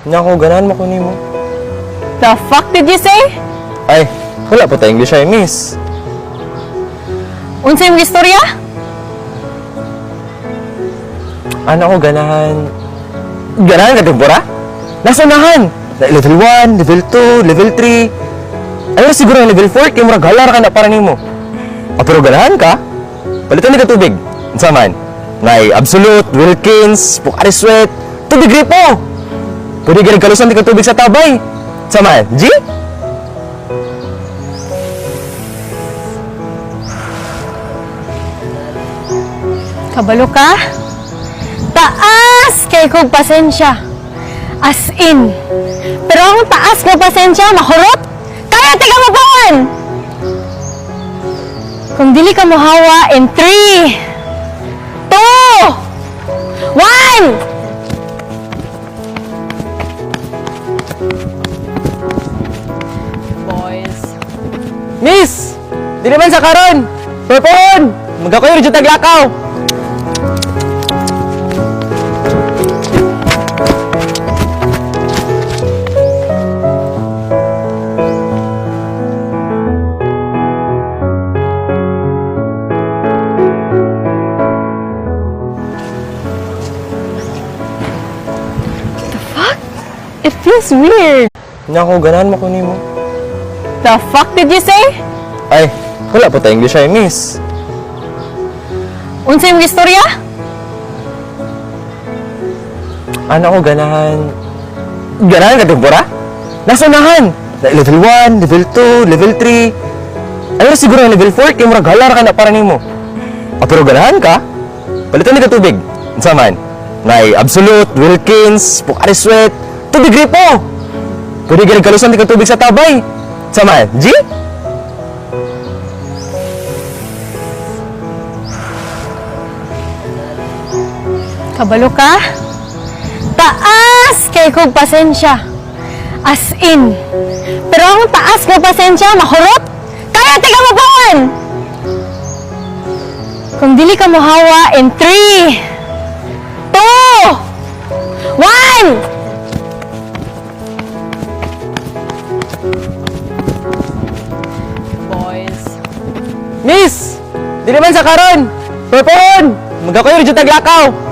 Nya ko ganahan mo kunin mo. The fuck did you say? Ay, wala po tayong English ay, miss. Unsa imong istorya? Ano ko ganahan? Ganahan ka tempura? Nasa unahan. Na level 1, level 2, level 3. Ay, siguro level 4 kay murag halar ka na para nimo. O pero ganahan ka? Palitan ni ka tubig. Unsa man? Ngay Absolute, Wilkins, Pocari Sweat, tubig gripo. Pwede galing kalusan di ka tubig sa tabay. Unsa man? G? Kabalo ka? Taas kay kog pasensya. As in. Pero ang taas kog pasensya, mahurot. Kaya tiga mo paon! Kung dili ka mohawa in 3, 2, 1! Boys. Miss! Di naman sa karon! Pepon! Magakoy rin dyan taglakaw! It feels weird. Nya ko ganahan mo kunin mo. The fuck did you say? Ay, wala po tayong English ay, miss. Unsa imong istorya? Ano ko ganahan? Ganahan ka tempura? Nasa unahan. Na level 1, level 2, level 3. Ay, siguro level 4 kay murag halar ka na para nimo. O pero ganahan ka? Palitan ni ka tubig. Unsa man? Ngay Absolute, Wilkins, Pocari Sweat, tubig gripo. Pwede galing kalusan di ka tubig sa tabay. Unsa man? G? Kabalo ka? Taas kay kog pasensya. As in. Pero ang taas kog pasensya, mahurot. Kaya tiga mo paon! Kung dili ka mohawa in 3, 2, 1! Boys. Miss! Di naman sa karon! Pepon! Magakoy rin dyan taglakaw!